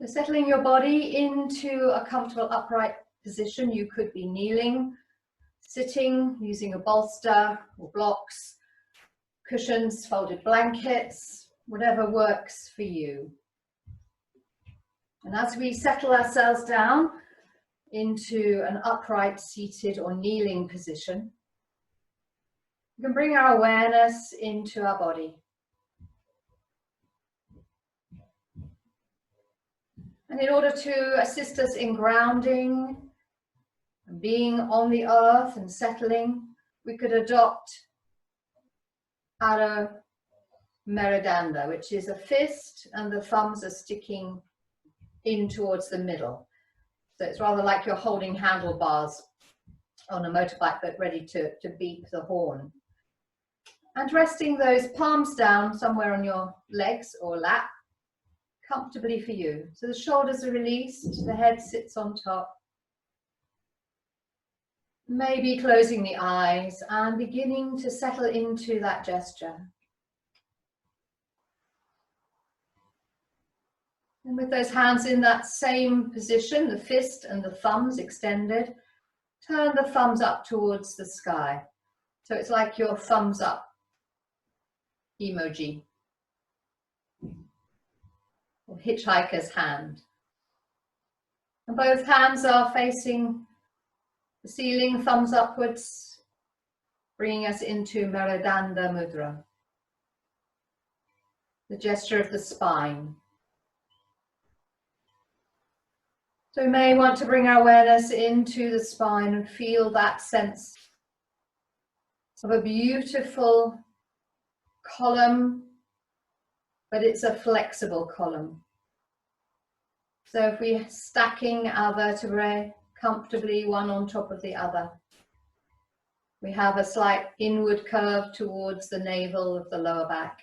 So settling your body into a comfortable upright position. You could be kneeling, sitting, using a bolster or blocks, cushions, folded blankets, whatever works for you. And as we settle ourselves down into an upright, seated or kneeling position, we can bring our awareness into our body. And in order to assist us in grounding and being on the earth and settling, we could adopt Adho Meridanda, which is a fist and the thumbs are sticking in towards the middle. So it's rather like you're holding handlebars on a motorbike but ready to beep the horn. And resting those palms down somewhere on your legs or lap, comfortably for you. So the shoulders are released, the head sits on top. Maybe closing the eyes and beginning to settle into that gesture. And with those hands in that same position, the fist and the thumbs extended, turn the thumbs up towards the sky. So it's like your thumbs up emoji. Or hitchhiker's hand. And both hands are facing the ceiling, thumbs upwards, bringing us into Maradona Mudra, the gesture of the spine. So we may want to bring our awareness into the spine and feel that sense of a beautiful column, but it's a flexible column. So if we're stacking our vertebrae comfortably one on top of the other, we have a slight inward curve towards the navel of the lower back,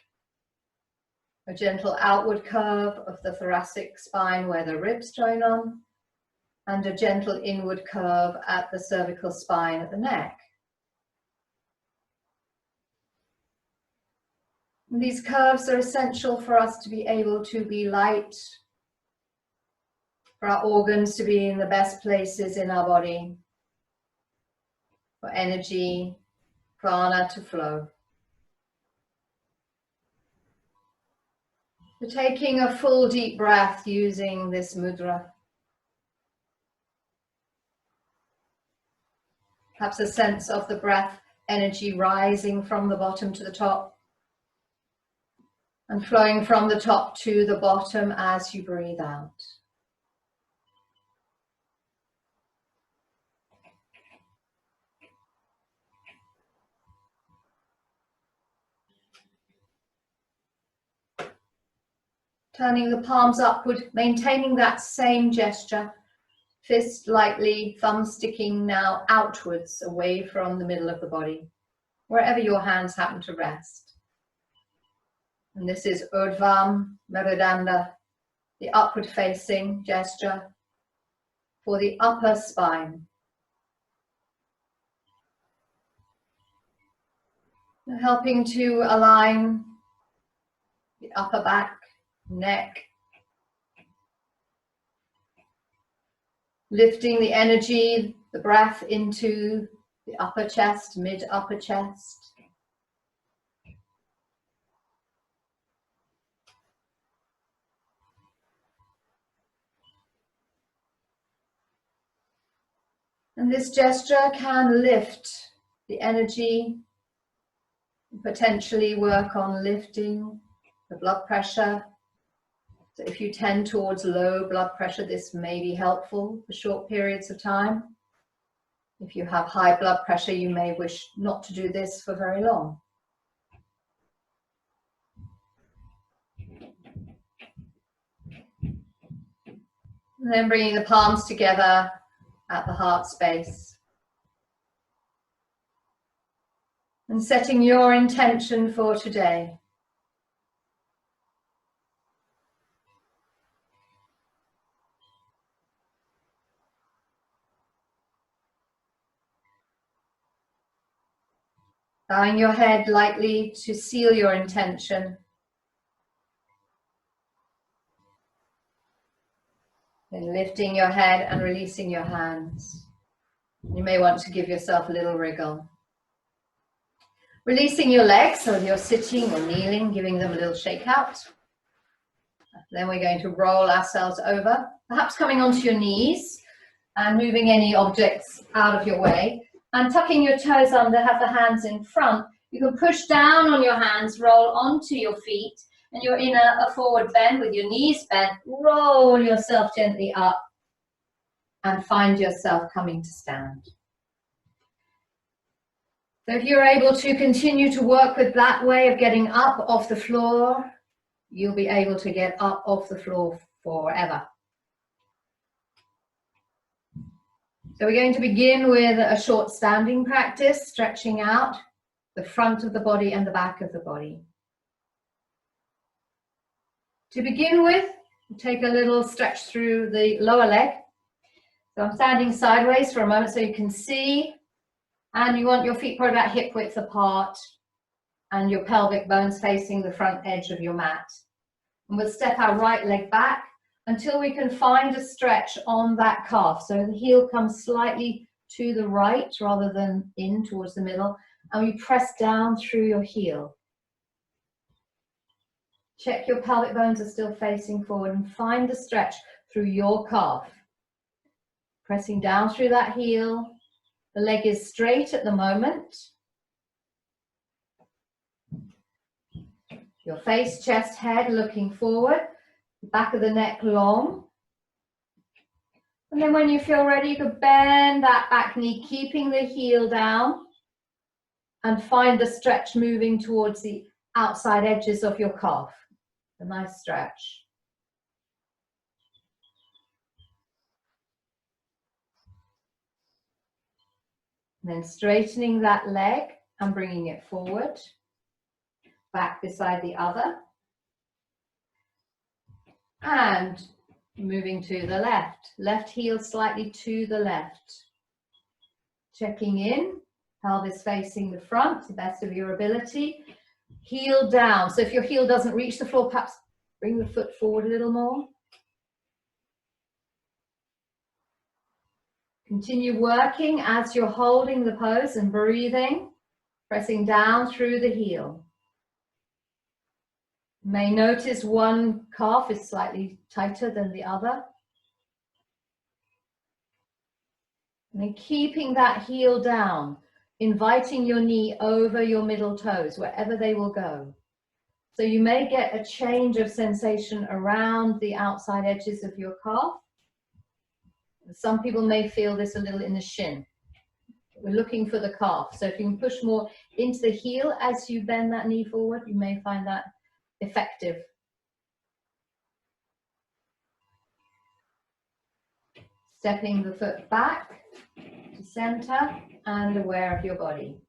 a gentle outward curve of the thoracic spine where the ribs join on, and a gentle inward curve at the cervical spine at the neck. And these curves are essential for us to be able to be light, for our organs to be in the best places in our body, for energy, prana to flow. So taking a full deep breath using this mudra. Perhaps a sense of the breath energy rising from the bottom to the top and flowing from the top to the bottom as you breathe out. Turning the palms upward, maintaining that same gesture. Fist lightly, thumb sticking now outwards, away from the middle of the body, wherever your hands happen to rest. And this is Urdhvam Meridanda, the upward facing gesture for the upper spine. Helping to align the upper back, neck, lifting the energy, the breath into the upper chest, mid-upper chest. And this gesture can lift the energy, potentially work on lifting the blood pressure. So if you tend towards low blood pressure, this may be helpful for short periods of time. If you have high blood pressure, you may wish not to do this for very long. And then bringing the palms together at the heart space. And setting your intention for today. Bowing your head lightly to seal your intention. Then lifting your head and releasing your hands. You may want to give yourself a little wriggle. Releasing your legs, so you're sitting or kneeling, giving them a little shake out. Then we're going to roll ourselves over, perhaps coming onto your knees and moving any objects out of your way. And tucking your toes under, have the hands in front. You can push down on your hands, roll onto your feet, and you're in a forward bend with your knees bent. Roll yourself gently up and find yourself coming to stand. So if you're able to continue to work with that way of getting up off the floor, you'll be able to get up off the floor forever. So we're going to begin with a short standing practice, stretching out the front of the body and the back of the body. To begin with, take a little stretch through the lower leg. So I'm standing sideways for a moment so you can see, and you want your feet probably about hip width apart and your pelvic bones facing the front edge of your mat. And we'll step our right leg back until we can find a stretch on that calf. So the heel comes slightly to the right rather than in towards the middle, and we press down through your heel. Check your pelvic bones are still facing forward and find the stretch through your calf. Pressing down through that heel. The leg is straight at the moment. Your face, chest, head looking forward. The back of the neck long. And then when you feel ready, you can bend that back knee, keeping the heel down, and find the stretch moving towards the outside edges of your calf. A nice stretch. And then straightening that leg and bringing it forward, back beside the other. And moving to the left. Left heel slightly to the left. Checking in, pelvis facing the front, the best of your ability. Heel down. So if your heel doesn't reach the floor, perhaps bring the foot forward a little more. Continue working as you're holding the pose and breathing, pressing down through the heel. You may notice one calf is slightly tighter than the other. And then keeping that heel down, inviting your knee over your middle toes, wherever they will go. So you may get a change of sensation around the outside edges of your calf. Some people may feel this a little in the shin. We're looking for the calf. So if you can push more into the heel as you bend that knee forward, you may find that effective. Stepping the foot back to center and aware of your body.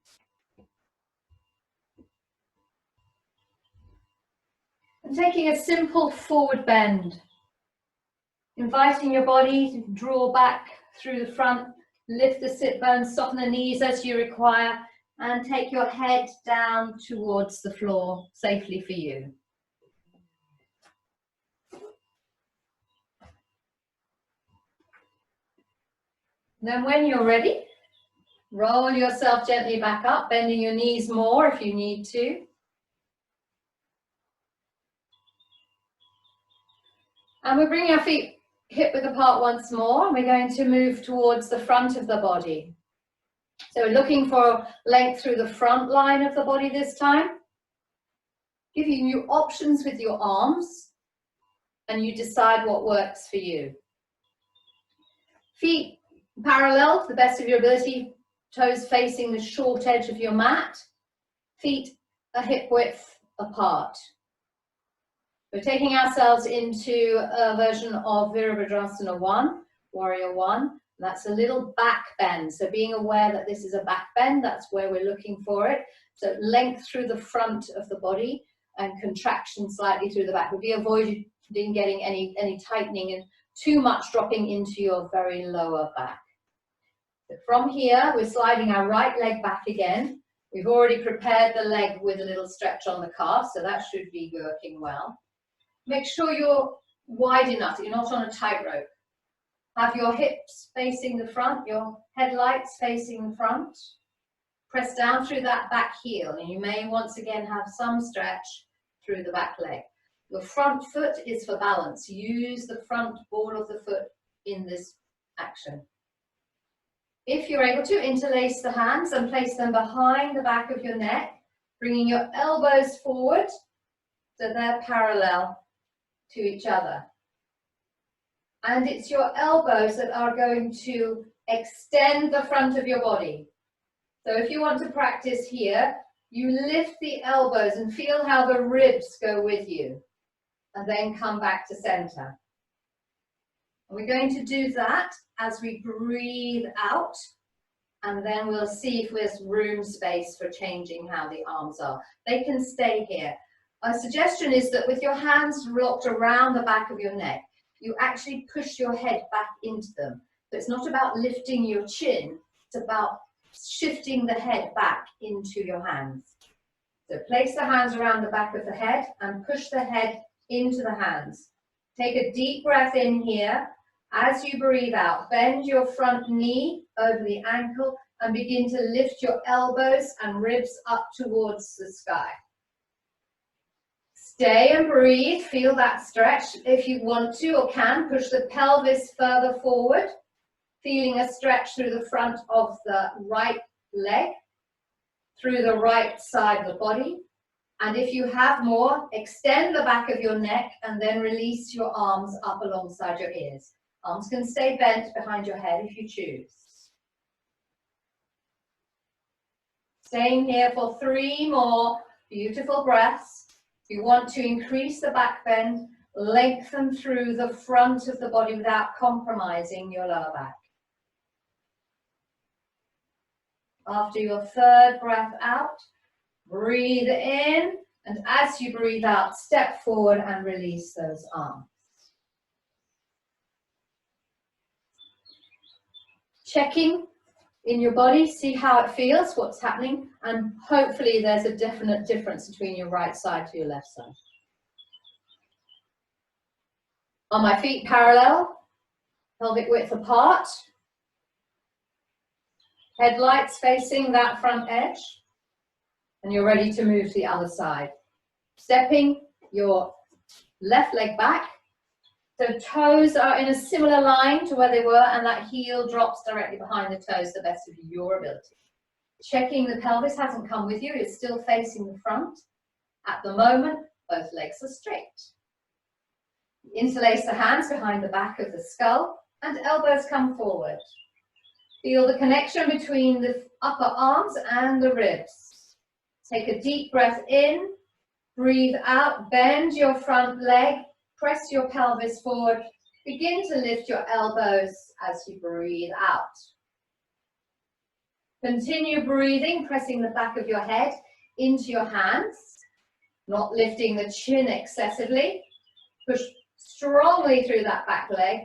And taking a simple forward bend. Inviting your body to draw back through the front, lift the sit bones, soften the knees as you require, and take your head down towards the floor safely for you. Then when you're ready, roll yourself gently back up, bending your knees more if you need to. And we're bringing our feet hip width apart once more. We're going to move towards the front of the body. So we're looking for length through the front line of the body this time. Giving you options with your arms, and you decide what works for you. Feet parallel to the best of your ability, toes facing the short edge of your mat, feet a hip width apart. We're taking ourselves into a version of Virabhadrasana 1, Warrior 1. That's a little back bend. So being aware that this is a back bend, that's where we're looking for it. So length through the front of the body and contraction slightly through the back. We'll be avoiding getting any tightening and too much dropping into your very lower back. So from here, we're sliding our right leg back again. We've already prepared the leg with a little stretch on the calf, so that should be working well. Make sure you're wide enough that you're not on a tightrope. Have your hips facing the front, your headlights facing the front. Press down through that back heel, and you may once again have some stretch through the back leg. Your front foot is for balance. Use the front ball of the foot in this action. If you're able to, interlace the hands and place them behind the back of your neck, bringing your elbows forward so they're parallel to each other. And it's your elbows that are going to extend the front of your body. So if you want to practice here, you lift the elbows and feel how the ribs go with you, and then come back to center. And we're going to do that as we breathe out, and then we'll see if there's room space for changing how the arms are. They can stay here. A suggestion is that with your hands locked around the back of your neck, you actually push your head back into them. So it's not about lifting your chin, it's about shifting the head back into your hands. So place the hands around the back of the head and push the head into the hands. Take a deep breath in here. As you breathe out, bend your front knee over the ankle and begin to lift your elbows and ribs up towards the sky. Stay and breathe, feel that stretch. If you want to or can, push the pelvis further forward, feeling a stretch through the front of the right leg, through the right side of the body. And if you have more, extend the back of your neck and then release your arms up alongside your ears. Arms can stay bent behind your head if you choose. Staying here for 3 more beautiful breaths. If you want to increase the back bend, lengthen through the front of the body without compromising your lower back. After your 3rd breath out, breathe in, and as you breathe out, step forward and release those arms. Checking in your body, see how it feels, what's happening, and hopefully there's a definite difference between your right side to your left side. Are my feet parallel? Pelvic width apart? Headlights facing that front edge, and you're ready to move to the other side. Stepping your left leg back, so toes are in a similar line to where they were, and that heel drops directly behind the toes to the best of your ability. Checking the pelvis hasn't come with you, it's still facing the front. At the moment, both legs are straight. Interlace the hands behind the back of the skull, and elbows come forward. Feel the connection between the upper arms and the ribs. Take a deep breath in, breathe out, bend your front leg, press your pelvis forward, begin to lift your elbows as you breathe out. Continue breathing, pressing the back of your head into your hands, not lifting the chin excessively. Push strongly through that back leg,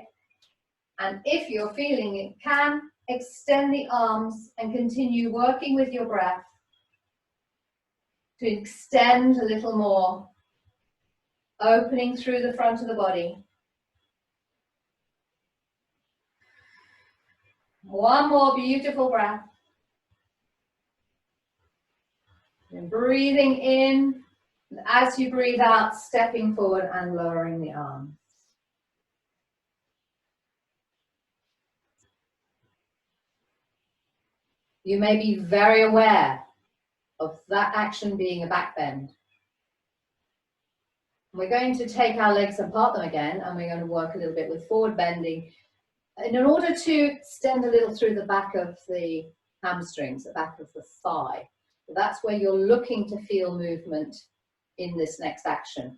and if you're feeling it, can extend the arms and continue working with your breath to extend a little more, opening through the front of the body. One more beautiful breath. And breathing in, and as you breathe out, stepping forward and lowering the arms. You may be very aware of that action being a back bend. We're going to take our legs and part them again, and we're going to work a little bit with forward bending in order to extend a little through the back of the hamstrings, the back of the thigh. So that's where you're looking to feel movement in this next action.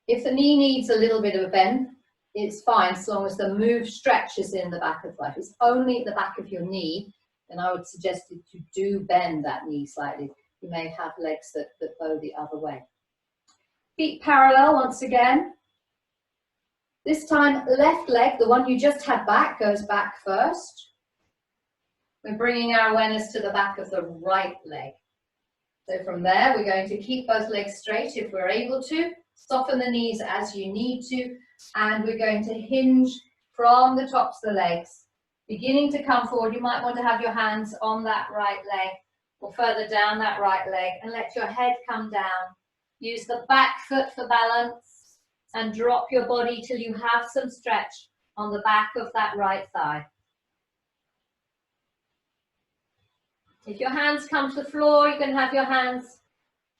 If the knee needs a little bit of a bend, it's fine as long as the move stretches in the back of the thigh. If it's only at the back of your knee, then I would suggest that you do bend that knee slightly. You may have legs that go the other way. Feet parallel once again. This time, left leg, the one you just had back, goes back first. We're bringing our awareness to the back of the right leg. So from there, we're going to keep both legs straight if we're able to. Soften the knees as you need to. And we're going to hinge from the tops of the legs, beginning to come forward. You might want to have your hands on that right leg or further down that right leg, and let your head come down. Use the back foot for balance and drop your body till you have some stretch on the back of that right thigh. If your hands come to the floor, you can have your hands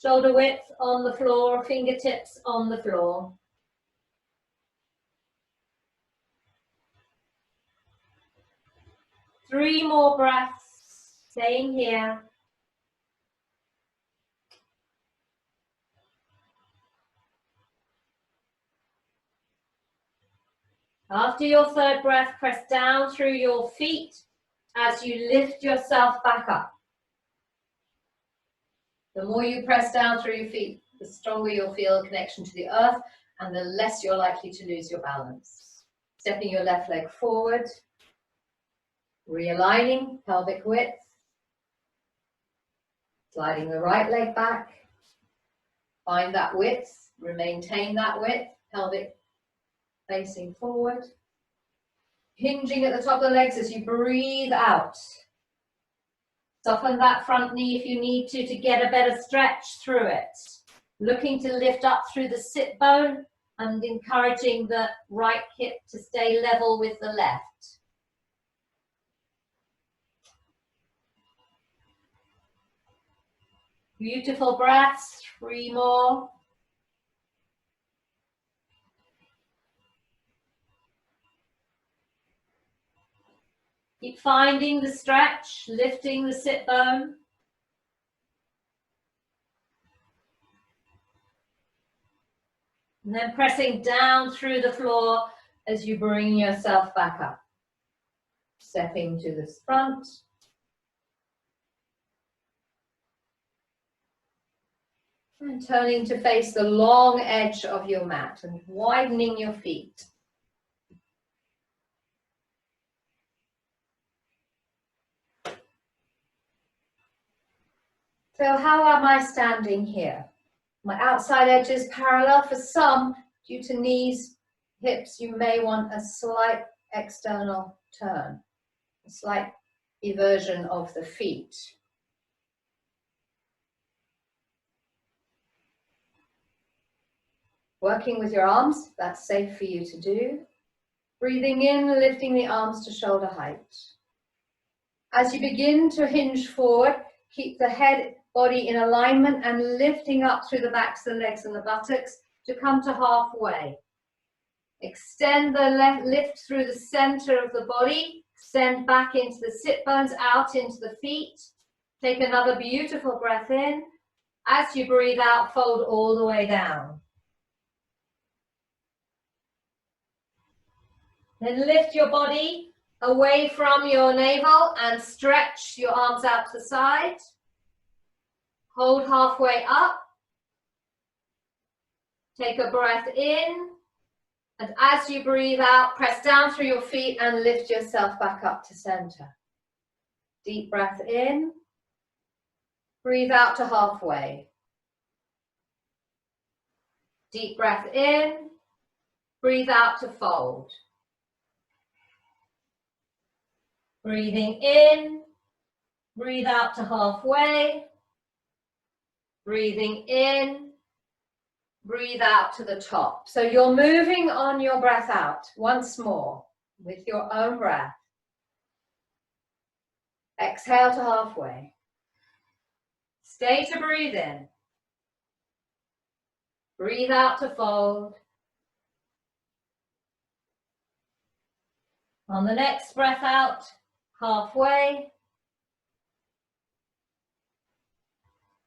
shoulder width on the floor, fingertips on the floor. Three more breaths, staying here. After your third breath, press down through your feet as you lift yourself back up. The more you press down through your feet, the stronger you'll feel a connection to the earth and the less you're likely to lose your balance. Stepping your left leg forward, realigning pelvic width, sliding the right leg back, find that width, maintain that width, pelvic facing forward, hinging at the top of the legs as you breathe out. Soften that front knee if you need to get a better stretch through it. Looking to lift up through the sit bone and encouraging the right hip to stay level with the left. Beautiful breaths, 3 more. Keep finding the stretch, lifting the sit bone. And then pressing down through the floor as you bring yourself back up. Stepping to the front. And turning to face the long edge of your mat and widening your feet. So how am I standing here? My outside edge is parallel. For some, due to knees, hips, you may want a slight external turn, a slight eversion of the feet. Working with your arms, that's safe for you to do. Breathing in, lifting the arms to shoulder height. As you begin to hinge forward, keep the head, body in alignment and lifting up through the backs of the legs and the buttocks to come to halfway. Extend the lift through the center of the body, extend back into the sit bones, out into the feet. Take another beautiful breath in. As you breathe out, fold all the way down. Then lift your body away from your navel and stretch your arms out to the side. Hold halfway up. Take a breath in. And as you breathe out, press down through your feet and lift yourself back up to center. Deep breath in. Breathe out to halfway. Deep breath in. Breathe out to fold. Breathing in. Breathe out to halfway. Breathing in, breathe out to the top. So you're moving on your breath out once more with your own breath. Exhale to halfway. Stay to breathe in. Breathe out to fold. On the next breath out, halfway.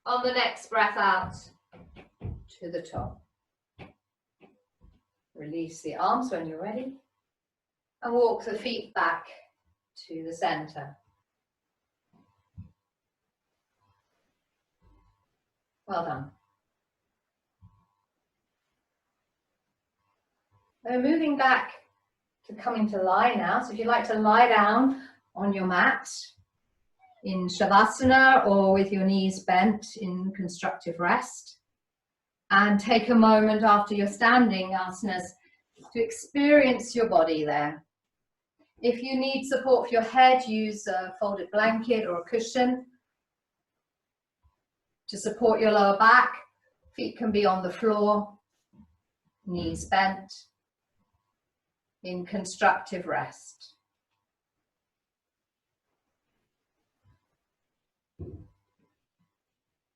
On the next breath out to the top. Release the arms when you're ready and walk the feet back to the center. Well done. We're moving back to coming to lie now. So if you'd like to lie down on your mat, in Shavasana or with your knees bent in constructive rest. And take a moment after your standing asanas to experience your body there. If you need support for your head, use a folded blanket or a cushion to support your lower back. Feet can be on the floor, knees bent, in constructive rest.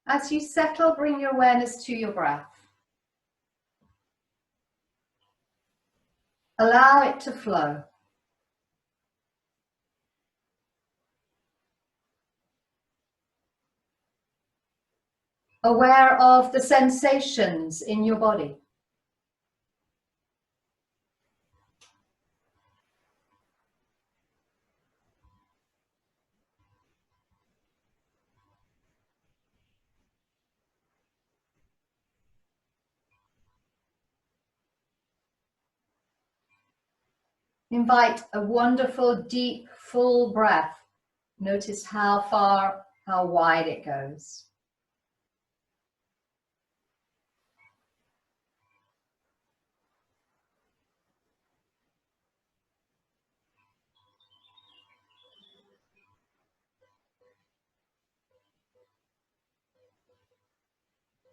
As you settle, bring your awareness to your breath. Allow it to flow. Aware of the sensations in your body. Invite a wonderful, deep, full breath. Notice how far, how wide it goes.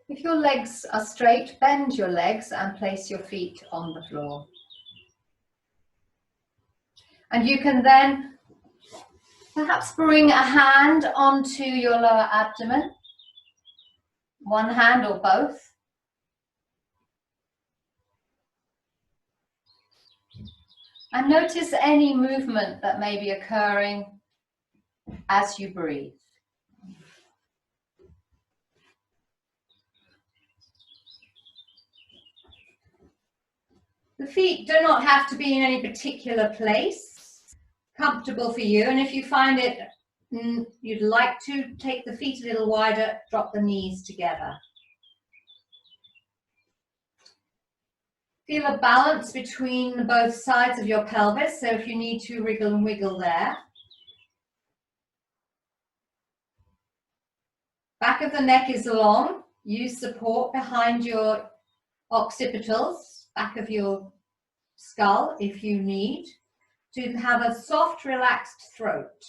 If your legs are straight, bend your legs and place your feet on the floor. And you can then perhaps bring a hand onto your lower abdomen, one hand or both. And notice any movement that may be occurring as you breathe. The feet do not have to be in any particular place, comfortable for you. And if you find it, you'd like to take the feet a little wider, drop the knees together. Feel a balance between both sides of your pelvis. So if you need to wriggle and wiggle there. Back of the neck is long. Use support behind your occipitals, back of your skull if you need, to have a soft, relaxed throat.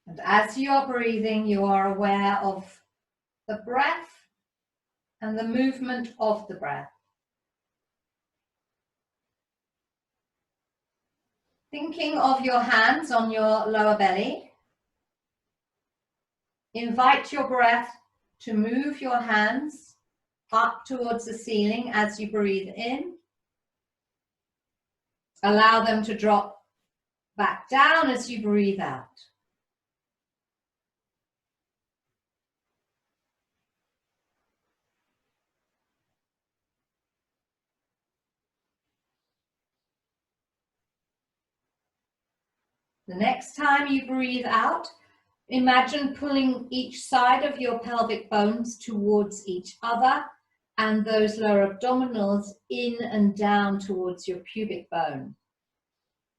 And as you're breathing, you are aware of the breath and the movement of the breath. Thinking of your hands on your lower belly, invite your breath to move your hands up towards the ceiling as you breathe in. Allow them to drop back down as you breathe out. The next time you breathe out, imagine pulling each side of your pelvic bones towards each other and those lower abdominals in and down towards your pubic bone,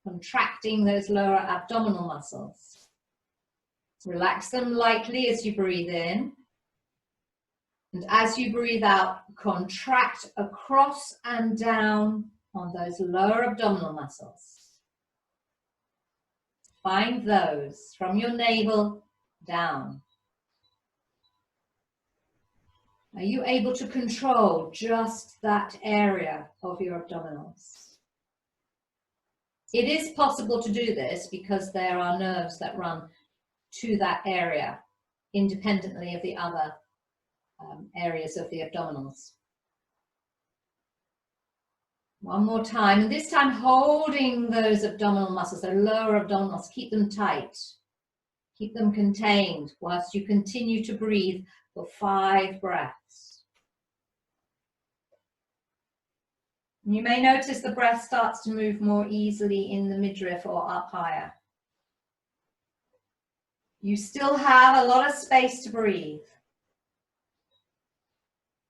contracting those lower abdominal muscles. Relax them lightly as you breathe in. And as you breathe out, contract across and down on those lower abdominal muscles. Find those from your navel down. Are you able to control just that area of your abdominals? It is possible to do this because there are nerves that run to that area independently of the other areas of the abdominals. One more time, and this time holding those abdominal muscles, the lower abdominals, keep them tight, keep them contained whilst you continue to breathe for 5 breaths. You may notice the breath starts to move more easily in the midriff or up higher. You still have a lot of space to breathe.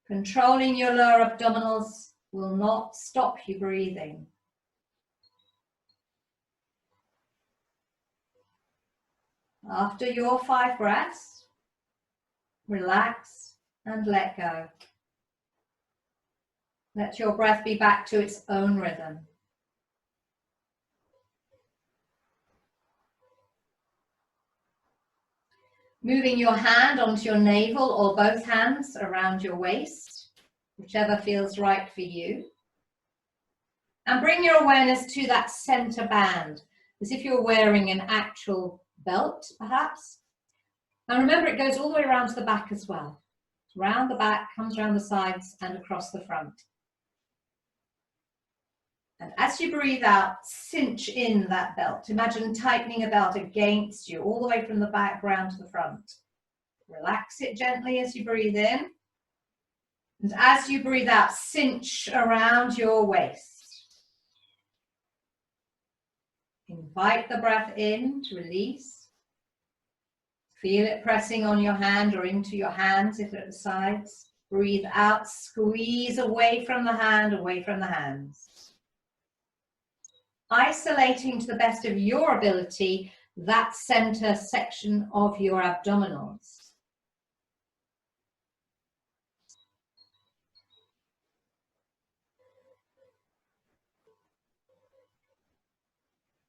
Controlling your lower abdominals will not stop you breathing. After your 5 breaths, relax and let go. Let your breath be back to its own rhythm. Moving your hand onto your navel or both hands around your waist, whichever feels right for you. And bring your awareness to that center band, as if you're wearing an actual belt, perhaps. And remember, it goes all the way around to the back as well. Round the back, comes around the sides and across the front. And as you breathe out, cinch in that belt. Imagine tightening a belt against you, all the way from the back round to the front. Relax it gently as you breathe in. And as you breathe out, cinch around your waist. Invite the breath in to release. Feel it pressing on your hand or into your hands if they're at the sides. Breathe out, squeeze away from the hand, away from the hands. Isolating to the best of your ability that center section of your abdominals.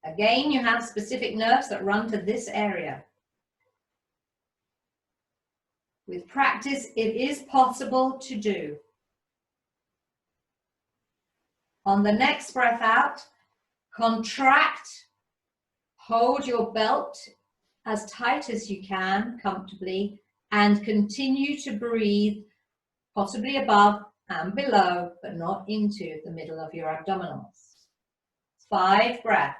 Again, you have specific nerves that run to this area. With practice, it is possible to do. On the next breath out, contract, hold your belt as tight as you can comfortably, and continue to breathe, possibly above and below, but not into the middle of your abdominals. 5 breaths.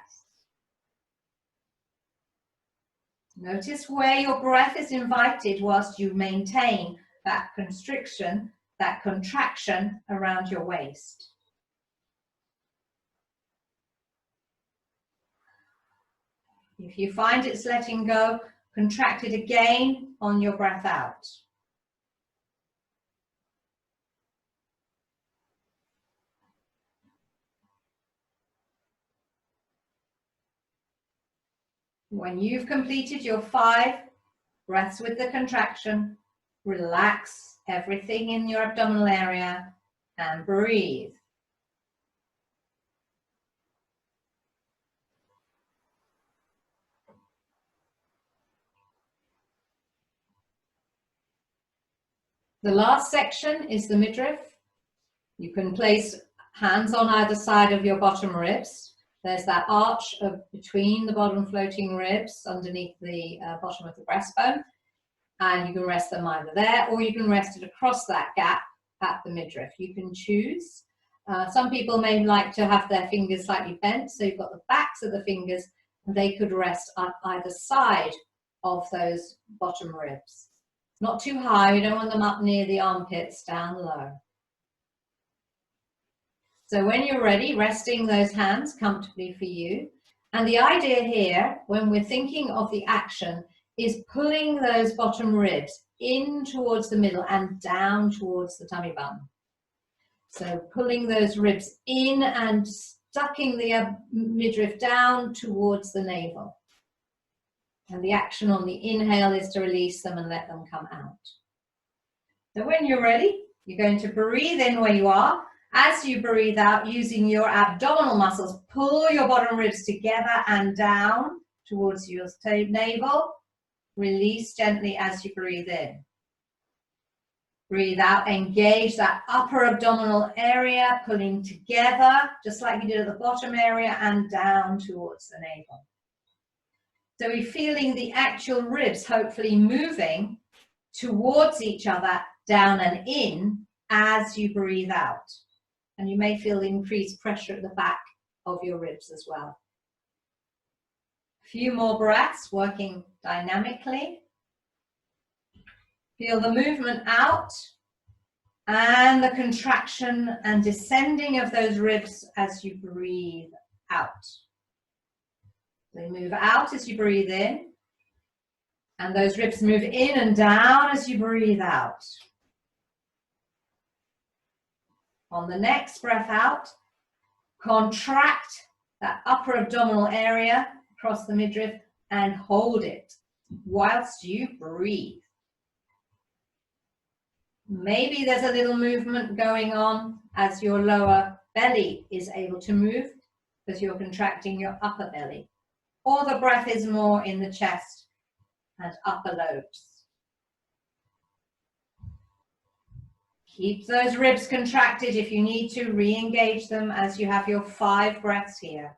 Notice where your breath is invited whilst you maintain that constriction, that contraction around your waist. If you find it's letting go, contract it again on your breath out. When you've completed your 5 breaths with the contraction, relax everything in your abdominal area and breathe. The last section is the midriff. You can place hands on either side of your bottom ribs. There's that arch between the bottom floating ribs underneath the bottom of the breastbone. And you can rest them either there, or you can rest it across that gap at the midriff. You can choose. Some people may like to have their fingers slightly bent, so you've got the backs of the fingers, and they could rest on either side of those bottom ribs. Not too high, you don't want them up near the armpits, down low. So when you're ready, resting those hands comfortably for you. And the idea here, when we're thinking of the action, is pulling those bottom ribs in towards the middle and down towards the tummy button. So pulling those ribs in and sucking the midriff down towards the navel. And the action on the inhale is to release them and let them come out. So when you're ready, you're going to breathe in where you are. As you breathe out, using your abdominal muscles, pull your bottom ribs together and down towards your navel. Release gently as you breathe in. Breathe out, engage that upper abdominal area, pulling together, just like you did at the bottom area, and down towards the navel. So we're feeling the actual ribs hopefully moving towards each other, down and in, as you breathe out. And you may feel increased pressure at the back of your ribs as well. A few more breaths, working dynamically. Feel the movement out and the contraction and descending of those ribs as you breathe out. They move out as you breathe in, and those ribs move in and down as you breathe out. On the next breath out, contract that upper abdominal area across the midriff and hold it whilst you breathe. Maybe there's a little movement going on as your lower belly is able to move because you're contracting your upper belly. Or the breath is more in the chest and upper lobes. Keep those ribs contracted. If you need to, re-engage them as you have your 5 breaths here.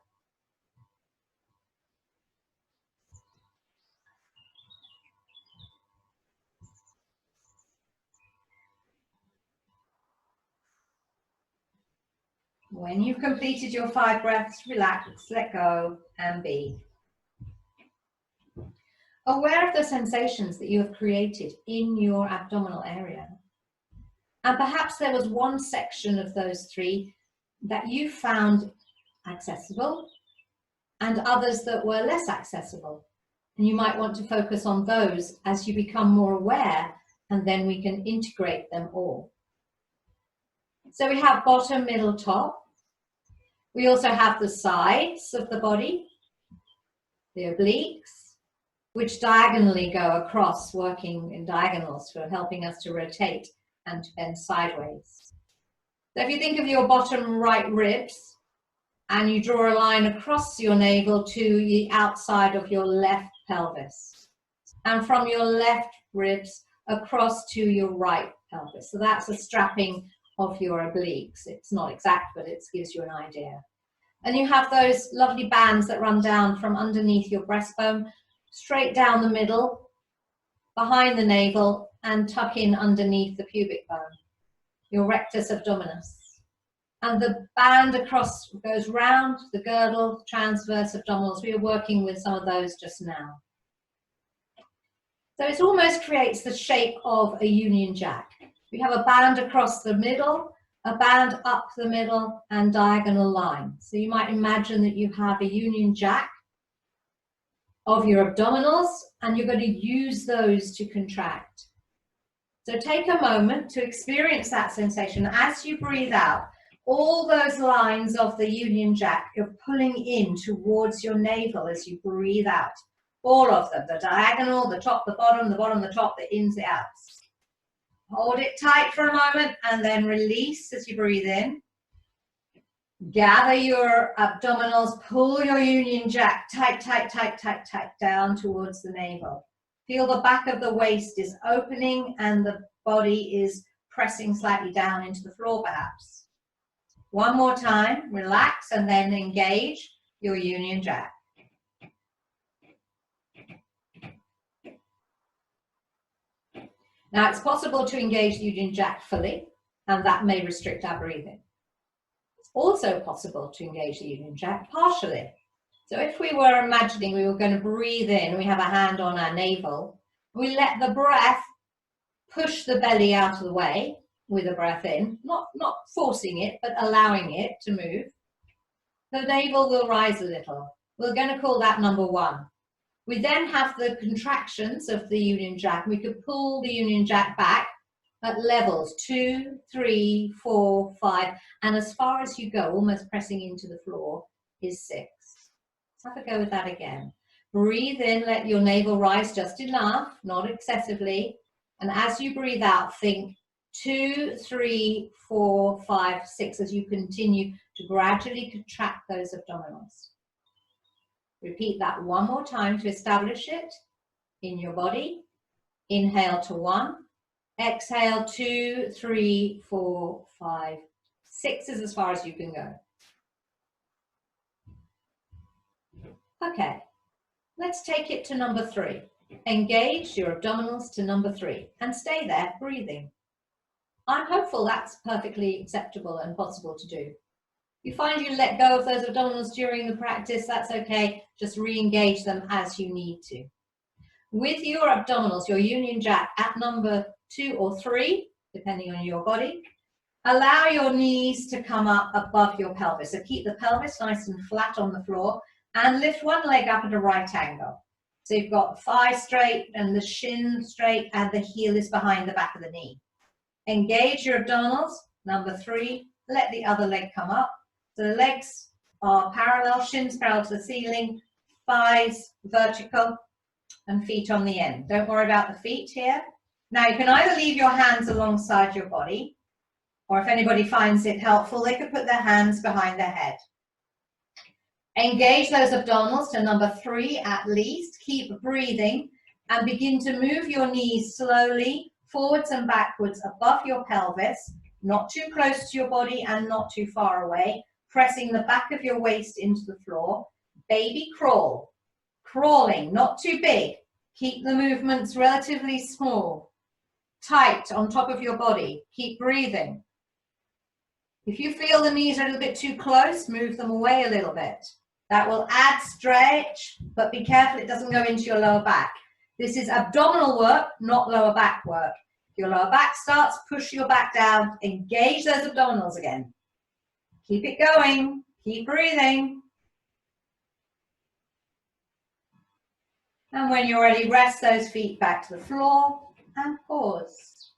When you've completed your 5 breaths, relax, let go, and be aware of the sensations that you have created in your abdominal area. And perhaps there was one section of those 3 that you found accessible and others that were less accessible. And you might want to focus on those as you become more aware, and then we can integrate them all. So we have bottom, middle, top. We also have the sides of the body, the obliques, which diagonally go across, working in diagonals for helping us to rotate and to bend sideways. So if you think of your bottom right ribs and you draw a line across your navel to the outside of your left pelvis, and from your left ribs across to your right pelvis. So that's a strapping of your obliques. It's not exact, but it gives you an idea. And you have those lovely bands that run down from underneath your breastbone, straight down the middle, behind the navel, and tuck in underneath the pubic bone, your rectus abdominis. And the band across goes round the girdle, transverse abdominals. We were working with some of those just now. So it almost creates the shape of a Union Jack. We have a band across the middle, a band up the middle, and diagonal lines. So you might imagine that you have a Union Jack of your abdominals, and you're going to use those to contract. So take a moment to experience that sensation. As you breathe out, all those lines of the Union Jack, you're pulling in towards your navel as you breathe out. All of them, the diagonal, the top, the bottom, the top, the ins, the outs. Hold it tight for a moment and then release as you breathe in. Gather your abdominals, pull your Union Jack tight, tight, tight, tight, tight down towards the navel. Feel the back of the waist is opening and the body is pressing slightly down into the floor perhaps. One more time, relax and then engage your Union Jack. Now it's possible to engage the Union Jack fully, and that may restrict our breathing. It's also possible to engage the Union Jack partially. So if we were imagining we were going to breathe in, we have a hand on our navel, we let the breath push the belly out of the way with a breath in, not forcing it, but allowing it to move. The navel will rise a little. We're going to call that number 1. We then have the contractions of the Union Jack. We could pull the Union Jack back at levels 2, 3, 4, 5, and as far as you go, almost pressing into the floor, is 6. Let's have a go with that again. Breathe in, let your navel rise just enough, not excessively. And as you breathe out, think 2, 3, 4, 5, 6 as you continue to gradually contract those abdominals. Repeat that one more time to establish it in your body. Inhale to 1, exhale 2, 3, 4, 5, 6 is as far as you can go. Okay, let's take it to number 3. Engage your abdominals to number 3 and stay there breathing. I'm hopeful that's perfectly acceptable and possible to do. If you find you let go of those abdominals during the practice, that's okay. Just re-engage them as you need to. With your abdominals, your Union Jack at number 2 or 3, depending on your body, allow your knees to come up above your pelvis. So keep the pelvis nice and flat on the floor and lift one leg up at a right angle. So you've got the thigh straight and the shin straight and the heel is behind the back of the knee. Engage your abdominals. Number 3, let the other leg come up. So the legs are parallel, shins parallel to the ceiling, thighs vertical, and feet on the end. Don't worry about the feet here. Now you can either leave your hands alongside your body, or if anybody finds it helpful, they could put their hands behind their head. Engage those abdominals to number 3 at least. Keep breathing and begin to move your knees slowly forwards and backwards above your pelvis, not too close to your body and not too far away, pressing the back of your waist into the floor. Baby crawl, crawling, not too big. Keep the movements relatively small, tight on top of your body. Keep breathing. If you feel the knees are a little bit too close, move them away a little bit. That will add stretch, but be careful it doesn't go into your lower back. This is abdominal work, not lower back work. If your lower back starts, push your back down, engage those abdominals again. Keep it going, keep breathing. And when you're ready, rest those feet back to the floor and pause.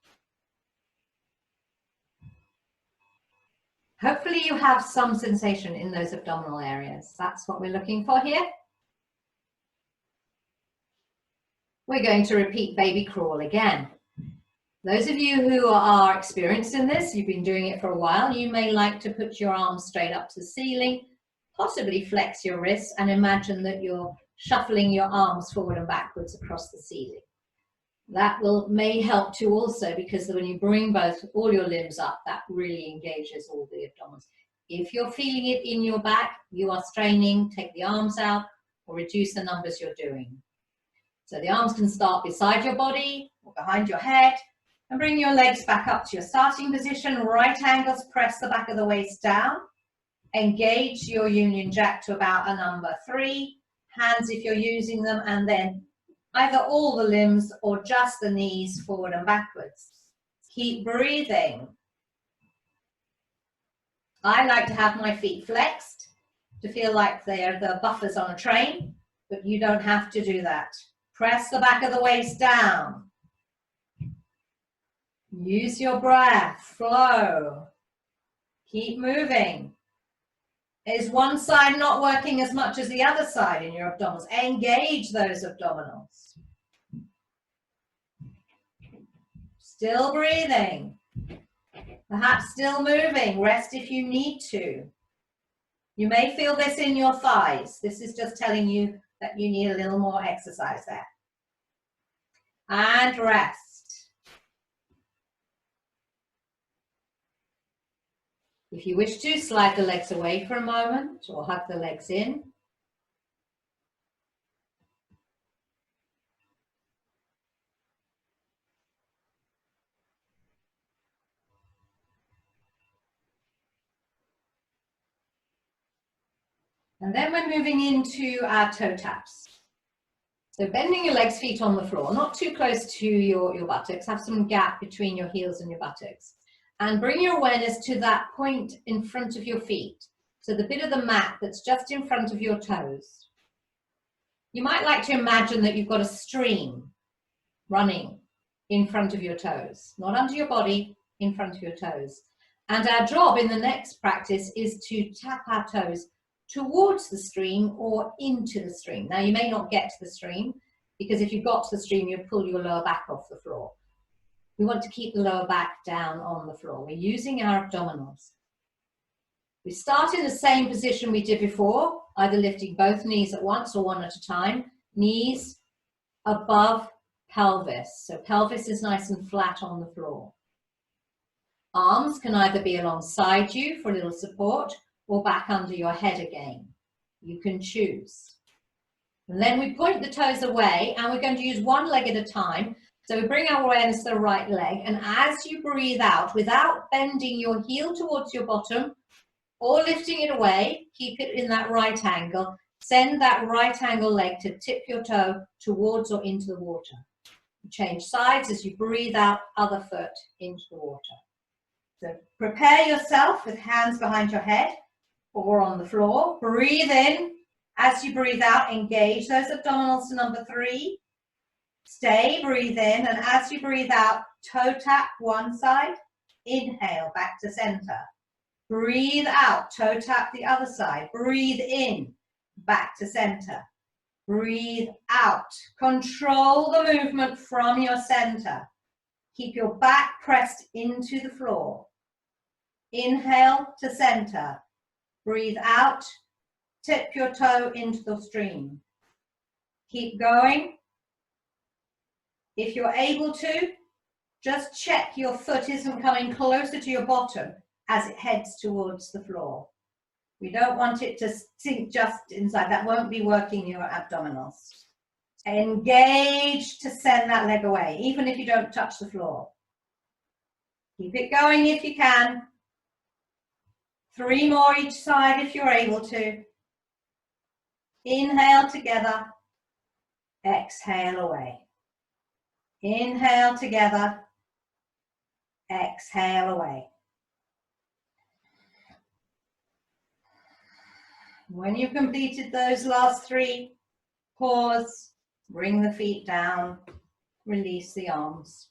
Hopefully you have some sensation in those abdominal areas. That's what we're looking for here. We're going to repeat baby crawl again. Those of you who are experienced in this, you've been doing it for a while, you may like to put your arms straight up to the ceiling, possibly flex your wrists and imagine that you're shuffling your arms forward and backwards across the ceiling. That may help too also, because when you bring all your limbs up, that really engages all the abdominals. If you're feeling it in your back, you are straining, take the arms out or reduce the numbers you're doing. So the arms can start beside your body or behind your head, and bring your legs back up to your starting position. Right angles, press the back of the waist down. Engage your Union Jack to about a number 3. Hands if you're using them, and then either all the limbs or just the knees forward and backwards. Keep breathing. I like to have my feet flexed to feel like they're the buffers on a train, but you don't have to do that. Press the back of the waist down. Use your breath, flow. Keep moving. Is one side not working as much as the other side in your abdominals? Engage those abdominals. Still breathing. Perhaps still moving. Rest if you need to. You may feel this in your thighs. This is just telling you that you need a little more exercise there. And rest. If you wish to, slide the legs away for a moment or hug the legs in. And then we're moving into our toe taps. So bending your legs, feet on the floor, not too close to your buttocks. Have some gap between your heels and your buttocks. And bring your awareness to that point in front of your feet. So the bit of the mat that's just in front of your toes. You might like to imagine that you've got a stream running in front of your toes, not under your body, in front of your toes. And our job in the next practice is to tap our toes towards the stream or into the stream. Now you may not get to the stream, because if you got to the stream, you'd pull your lower back off the floor. We want to keep the lower back down on the floor. We're using our abdominals. We start in the same position we did before, either lifting both knees at once or one at a time. Knees above pelvis. So pelvis is nice and flat on the floor. Arms can either be alongside you for a little support or back under your head again. You can choose. And then we point the toes away, and we're going to use one leg at a time. So we bring our awareness to the right leg, and as you breathe out, without bending your heel towards your bottom or lifting it away, keep it in that right angle. Send that right angle leg to tip your toe towards or into the water. Change sides as you breathe out, other foot into the water. So prepare yourself with hands behind your head or on the floor. Breathe in. As you breathe out, engage those abdominals to number 3. Stay, breathe in, and as you breathe out, toe tap one side, inhale back to center. Breathe out, toe tap the other side. Breathe in, back to center. Breathe out. Control the movement from your center. Keep your back pressed into the floor. Inhale to center. Breathe out. Tip your toe into the stream. Keep going. If you're able to, just check your foot isn't coming closer to your bottom as it heads towards the floor. We don't want it to sink just inside. That won't be working your abdominals. Engage to send that leg away, even if you don't touch the floor. Keep it going if you can. 3 more each side if you're able to. Inhale together. Exhale away. Inhale together. Exhale away. When you've completed those last 3, pause, bring the feet down, release the arms.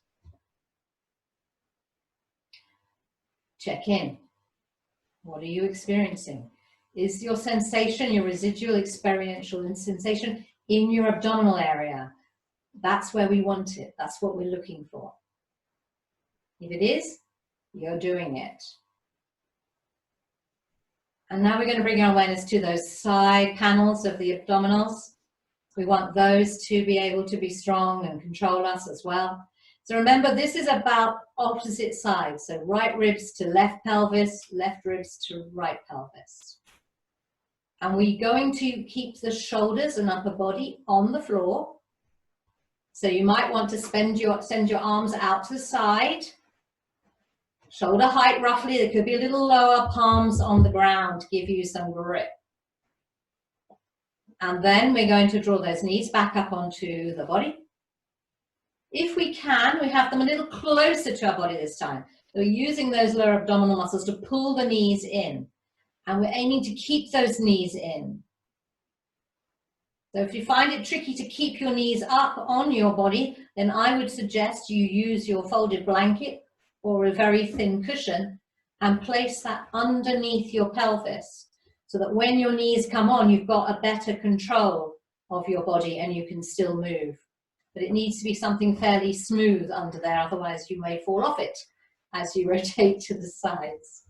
Check in. What are you experiencing? Is your sensation, your residual experiential sensation in your abdominal area? That's where we want it. That's what we're looking for. If it is, you're doing it. And now we're going to bring our awareness to those side panels of the abdominals. We want those to be able to be strong and control us as well. So remember, this is about opposite sides. So right ribs to left pelvis, left ribs to right pelvis. And we're going to keep the shoulders and upper body on the floor. So you might want to send your arms out to the side. Shoulder height roughly, they could be a little lower, palms on the ground to give you some grip. And then we're going to draw those knees back up onto the body. If we can, we have them a little closer to our body this time. So we're using those lower abdominal muscles to pull the knees in. And we're aiming to keep those knees in. So if you find it tricky to keep your knees up on your body, then I would suggest you use your folded blanket or a very thin cushion and place that underneath your pelvis so that when your knees come on, you've got a better control of your body and you can still move. But it needs to be something fairly smooth under there, otherwise you may fall off it as you rotate to the sides.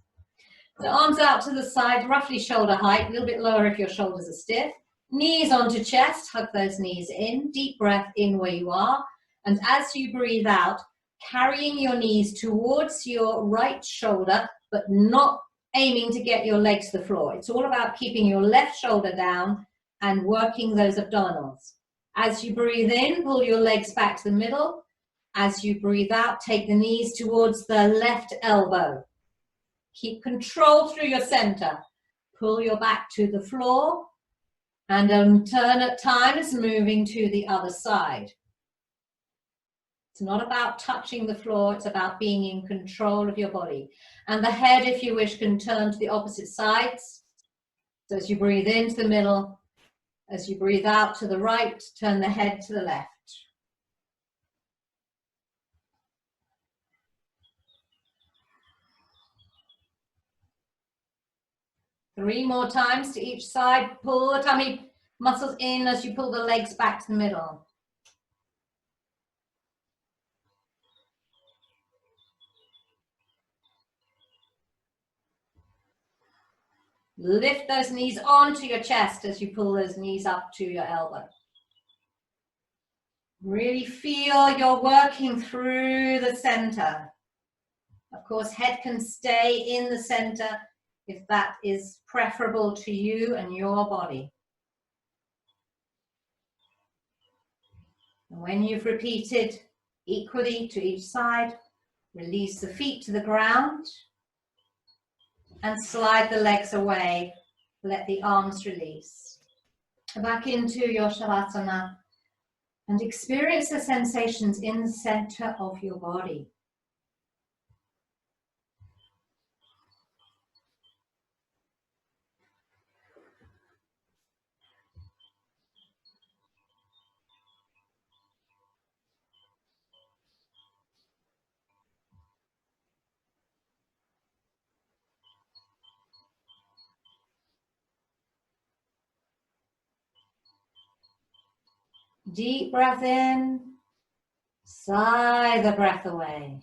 So arms out to the side, roughly shoulder height, a little bit lower if your shoulders are stiff. Knees onto chest, hug those knees in, deep breath in where you are. And as you breathe out, carrying your knees towards your right shoulder, but not aiming to get your legs to the floor. It's all about keeping your left shoulder down and working those abdominals. As you breathe in, pull your legs back to the middle. As you breathe out, take the knees towards the left elbow. Keep control through your center. Pull your back to the floor and turn at times, moving to the other side. It's not about touching the floor, it's about being in control of your body. And the head, if you wish, can turn to the opposite sides. So as you breathe into the middle, as you breathe out to the right, turn the head to the left. Three more times to each side. Pull the tummy muscles in as you pull the legs back to the middle. Lift those knees onto your chest as you pull those knees up to your elbow. Really feel you're working through the center. Of course, head can stay in the center if that is preferable to you and your body. And when you've repeated equally to each side, release the feet to the ground and slide the legs away. Let the arms release. Back into your Shavasana and experience the sensations in the center of your body. Deep breath in, Sigh the breath away.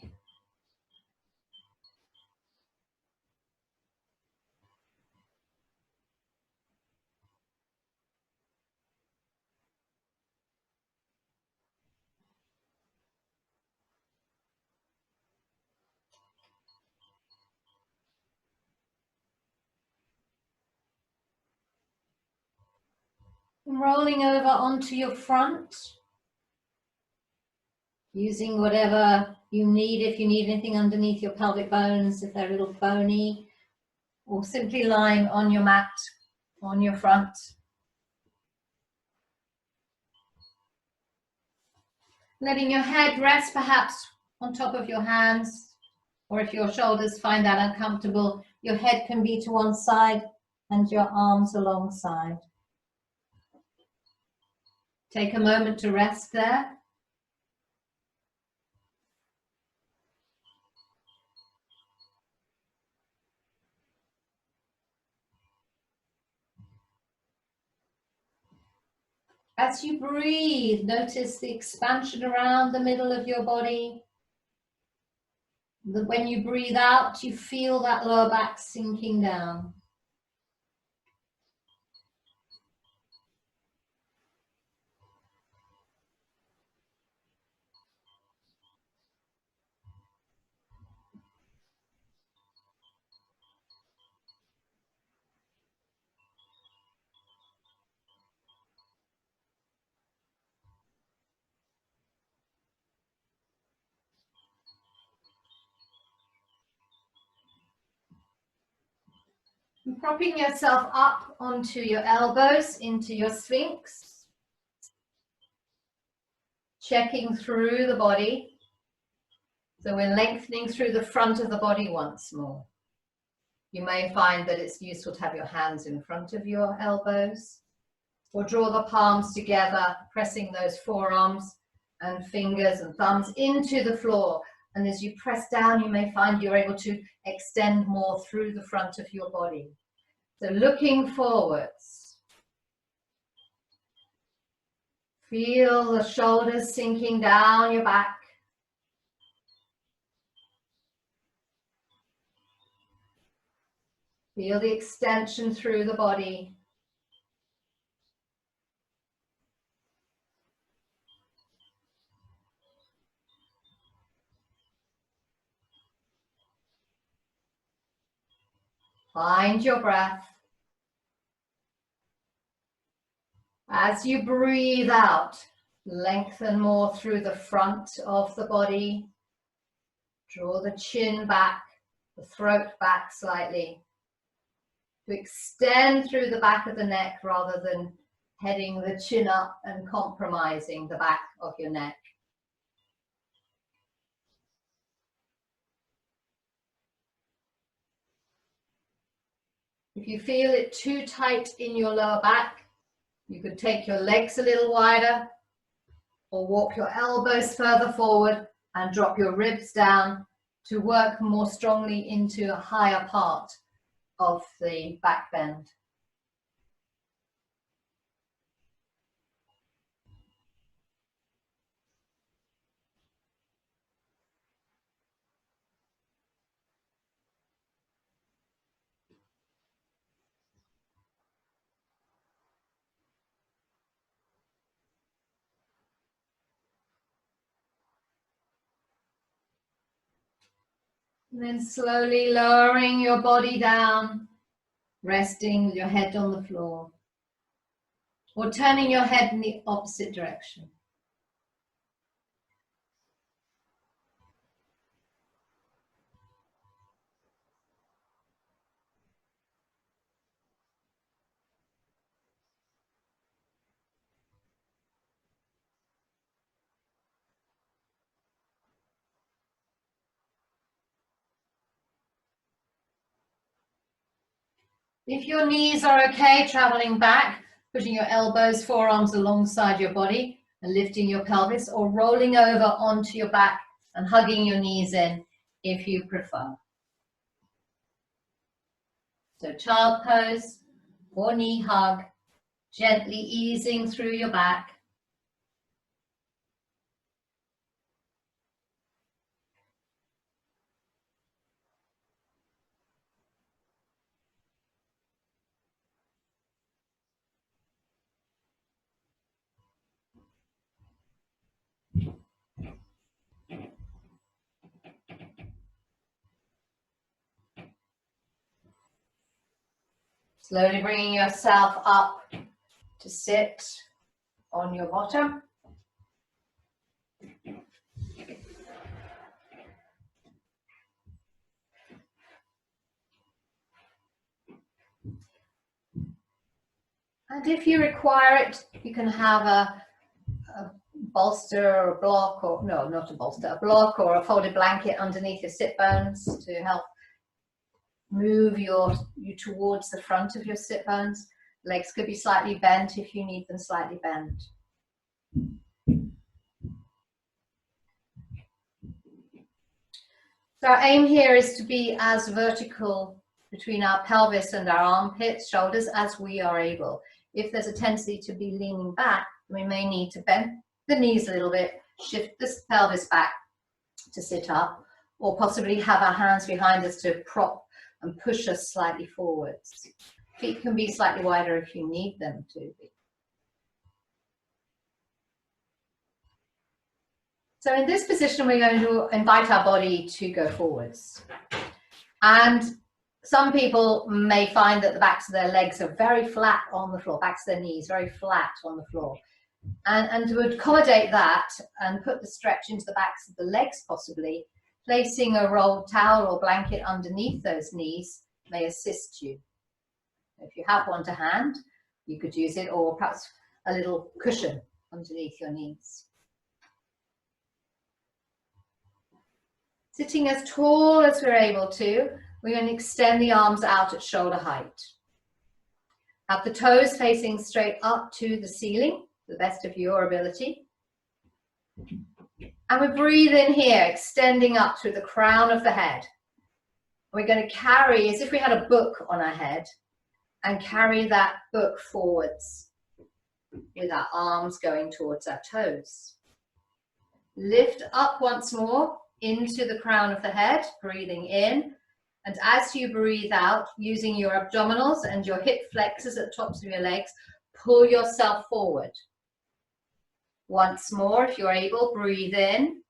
And rolling over onto your front, using whatever you need. If you need anything underneath your pelvic bones, if they're a little bony, or simply lying on your mat, on your front. Letting your head rest perhaps on top of your hands, or if your shoulders find that uncomfortable, your head can be to one side and your arms alongside. Take a moment to rest there. As you breathe, notice the expansion around the middle of your body. When you breathe out, you feel that lower back sinking down. And propping yourself up onto your elbows into your Sphinx. Checking through the body. So we're lengthening through the front of the body once more. You may find that it's useful to have your hands in front of your elbows, or draw the palms together, pressing those forearms and fingers and thumbs into the floor. And as you press down, you may find you're able to extend more through the front of your body. So looking forwards. Feel the shoulders sinking down your back. Feel the extension through the body. Find your breath. As you breathe out, lengthen more through the front of the body. Draw the chin back, the throat back slightly. To extend through the back of the neck rather than heading the chin up and compromising the back of your neck. If you feel it too tight in your lower back, you could take your legs a little wider or walk your elbows further forward and drop your ribs down to work more strongly into a higher part of the back bend. And then slowly lowering your body down, resting with your head on the floor, or turning your head in the opposite direction. If your knees are okay, traveling back, putting your elbows, forearms alongside your body and lifting your pelvis, or rolling over onto your back and hugging your knees in if you prefer. So child pose or knee hug, gently easing through your back. Slowly bringing yourself up to sit on your bottom. And if you require it, you can have a bolster or a block, or no, not a bolster, a block or a folded blanket underneath your sit bones to help move you towards the front of your sit bones. Legs could be slightly bent if you need them slightly bent. So our aim here is to be as vertical between our pelvis and our armpits, shoulders, as we are able. If there's a tendency to be leaning back, we may need to bend the knees a little bit, shift the pelvis back to sit up, or possibly have our hands behind us to prop and push us slightly forwards. Feet can be slightly wider if you need them to be. So in this position, we're going to invite our body to go forwards. And some people may find that the backs of their legs are very flat on the floor, backs of their knees very flat on the floor. And to accommodate that and put the stretch into the backs of the legs possibly, placing a rolled towel or blanket underneath those knees may assist you. If you have one to hand, you could use it, or perhaps a little cushion underneath your knees. Sitting as tall as we're able to, we're going to extend the arms out at shoulder height. Have the toes facing straight up to the ceiling, to the best of your ability. And we breathe in here, extending up through the crown of the head. We're going to carry, as if we had a book on our head, and carry that book forwards with our arms going towards our toes. Lift up once more into the crown of the head, breathing in. And as you breathe out, using your abdominals and your hip flexors at the tops of your legs, pull yourself forward. Once more, if you're able, breathe in.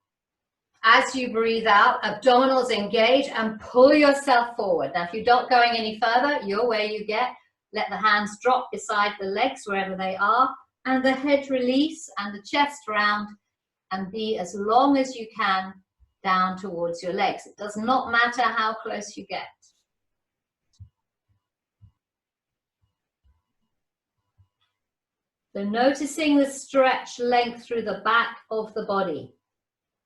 As you breathe out, abdominals engage and pull yourself forward. Now, if you're not going any further, you're where you get. Let the hands drop beside the legs wherever they are, and the head release and the chest round, and be as long as you can down towards your legs. It does not matter how close you get. So noticing the stretch length through the back of the body,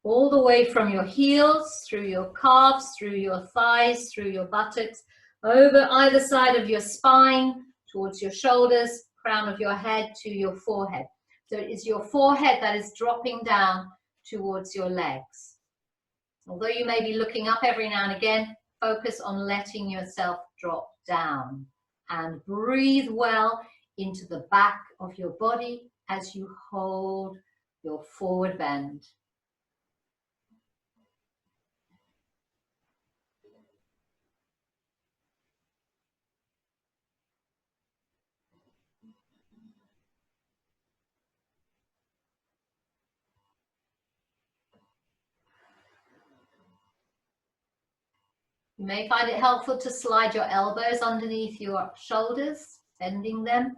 all the way from your heels, through your calves, through your thighs, through your buttocks, over either side of your spine, towards your shoulders, crown of your head to your forehead. So it is your forehead that is dropping down towards your legs. Although you may be looking up every now and again, focus on letting yourself drop down and breathe well into the back of your body as you hold your forward bend. You may find it helpful to slide your elbows underneath your shoulders, bending them,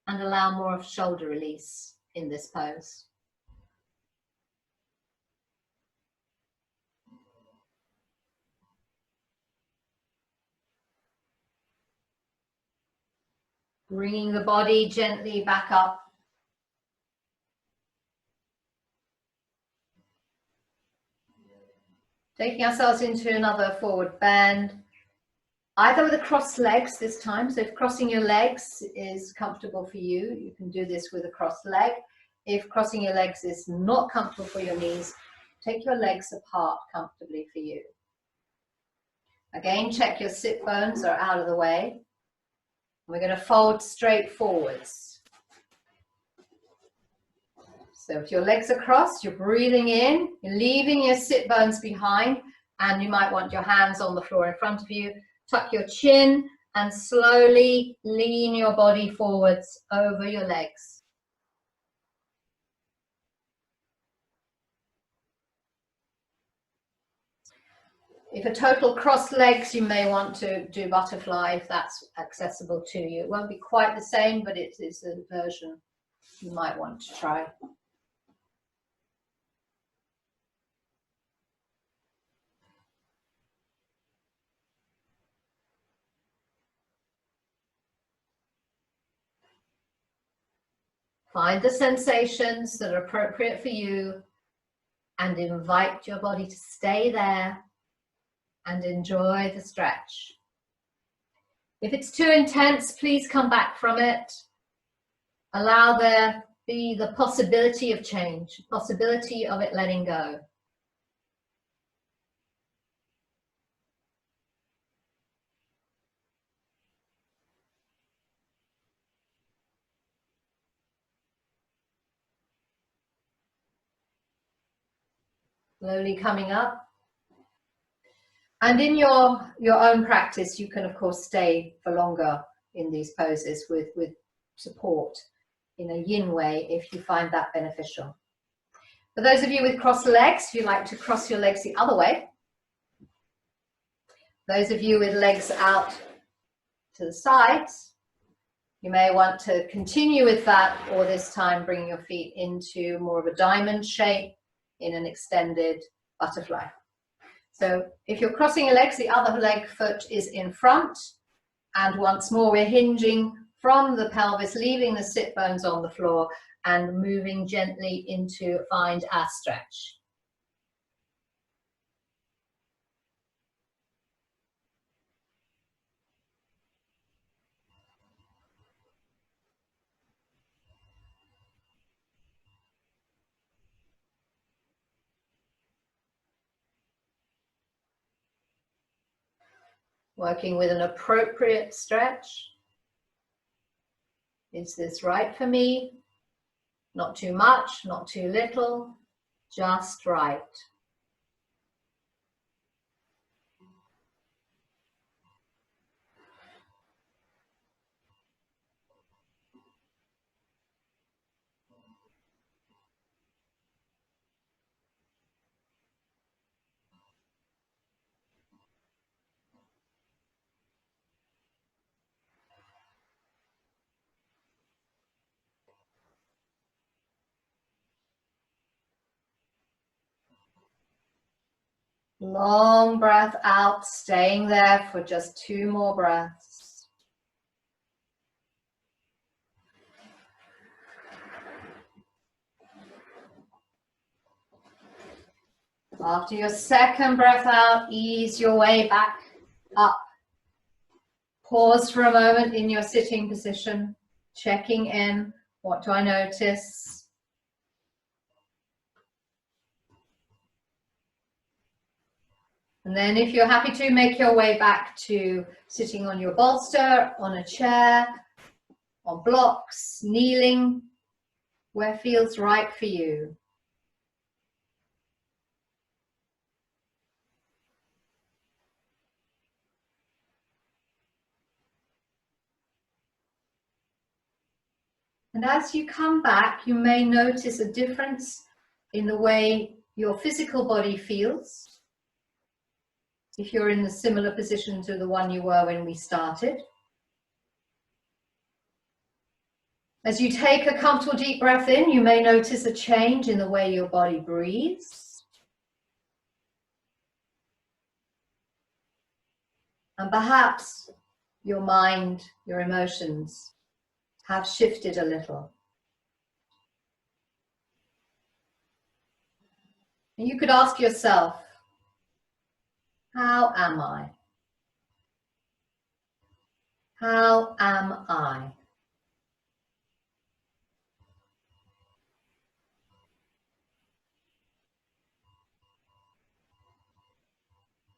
and allow more of shoulder release in this pose. Bringing the body gently back up. Taking ourselves into another forward bend, either with the crossed legs this time. So if crossing your legs is comfortable for you, you can do this with a crossed leg. If crossing your legs is not comfortable for your knees, take your legs apart comfortably for you. Again, check your sit bones are out of the way. We're going to fold straight forwards. So if your legs are crossed, you're breathing in, you're leaving your sit bones behind, and you might want your hands on the floor in front of you. Tuck your chin and slowly lean your body forwards over your legs. If a total crossed legs, you may want to do butterfly if that's accessible to you. It won't be quite the same, but it is a version you might want to try. Find the sensations that are appropriate for you and invite your body to stay there and enjoy the stretch. If it's too intense, please come back from it. Allow there be the possibility of change, possibility of it letting go. Slowly coming up. And in your own practice, you can of course stay for longer in these poses with support in a yin way if you find that beneficial. For those of you with crossed legs, if you like to cross your legs the other way, those of you with legs out to the sides, you may want to continue with that, or this time bring your feet into more of a diamond shape in an extended butterfly. So if you're crossing your legs, the other leg foot is in front, and once more we're hinging from the pelvis, leaving the sit bones on the floor and moving gently into find our stretch. Working with an appropriate stretch. Is this right for me? Not too much, not too little, just right. Long breath out, staying there for just 2 more breaths. After your second breath out, ease your way back up. Pause for a moment in your sitting position, checking in. What do I notice? And then if you're happy to, make your way back to sitting on your bolster, on a chair, on blocks, kneeling, where feels right for you. And as you come back, you may notice a difference in the way your physical body feels. If you're in a similar position to the one you were when we started. As you take a comfortable deep breath in, you may notice a change in the way your body breathes. And perhaps your mind, your emotions have shifted a little. And you could ask yourself, how am I? How am I?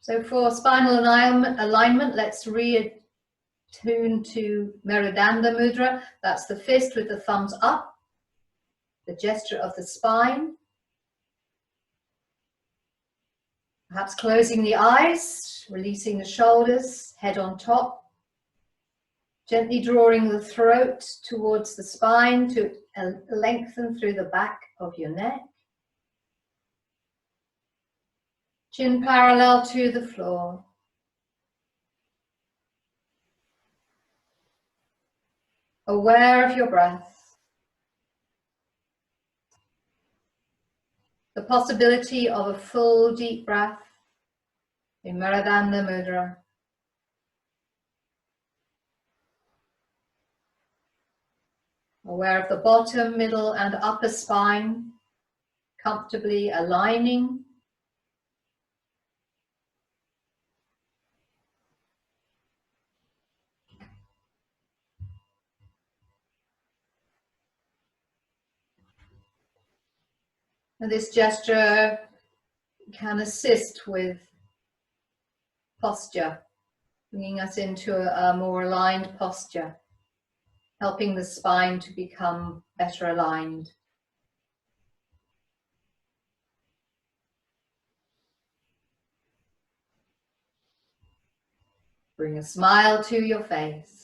So for spinal alignment, let's reattune to Maradona Mudra. That's the fist with the thumbs up, the gesture of the spine. Perhaps closing the eyes, releasing the shoulders, head on top. Gently drawing the throat towards the spine to lengthen through the back of your neck. Chin parallel to the floor. Aware of your breath. The possibility of a full deep breath in Maradona Mudra. Aware of the bottom, middle and upper spine comfortably aligning. And this gesture can assist with posture, bringing us into a more aligned posture, helping the spine to become better aligned. Bring a smile to your face.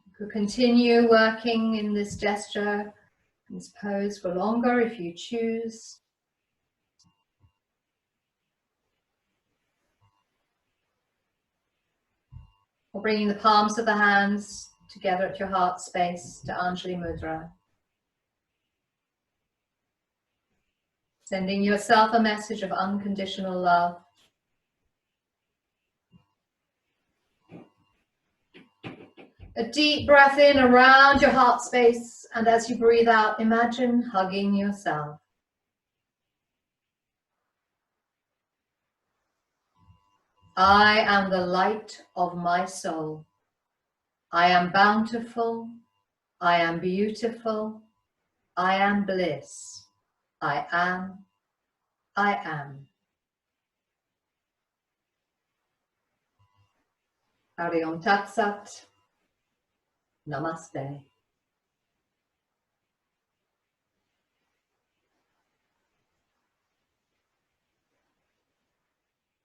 You could continue working in this gesture, this pose for longer if you choose. Or bringing the palms of the hands together at your heart space to Untitled Mudra. Sending yourself a message of unconditional love. A deep breath in around your heart space, and as you breathe out, imagine hugging yourself. I am the light of my soul. I am bountiful. I am beautiful. I am bliss. I am. I am. Ariom Tat Sat. Namaste.